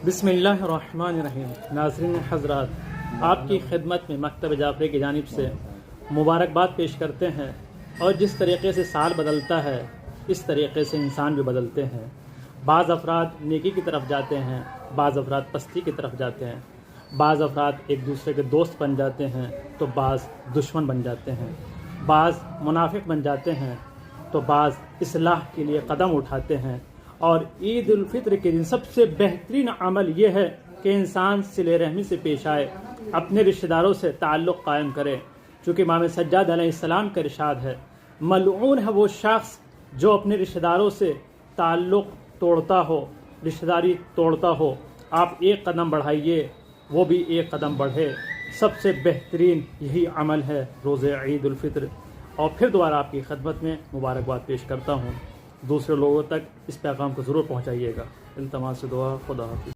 बिस्मिल्लाहिर्रहमानिर्रहीम। नाज़रीन हज़रात, आपकी खिदमत में मकतब जाफ़री की जानिब से मुबारकबाद पेश करते हैं। और जिस तरीक़े से साल बदलता है, इस तरीक़े से इंसान भी बदलते हैं। बाज़ अफराद नेकी की तरफ जाते हैं, बाज़ अफराद पस्ती की तरफ जाते हैं। बाज़ अफराद एक दूसरे के दोस्त बन जाते हैं तो बाज़ दुश्मन बन जाते हैं। बाज़ मुनाफिक बन जाते हैं तो बाज़ इस्लाह के लिए कदम उठाते हैं। और ईद उल फित्र के दिन सबसे बेहतरीन अमल यह है कि इंसान सिले रहमी से पेश आए, अपने रिश्तेदारों से ताल्लुक़ कायम करे। चूँकि इमाम सज्जाद अलैहिस्सलाम का इरशाद है, मलऊन है वो शख्स जो अपने रिश्तेदारों से ताल्लुक़ तोड़ता हो, रिश्तेदारी तोड़ता हो। आप एक कदम बढ़ाइए, वो भी एक कदम बढ़े। सबसे बेहतरीन यही अमल है रोज़े ईद उल फित्र। और फिर दोबारा आपकी खिदमत में मुबारकबाद पेश करता हूँ। दूसरे लोगों तक इस पैगाम को ज़रूर पहुँचाइएगा। इल्तमास से दुआ, खुदा हाफ़िज़।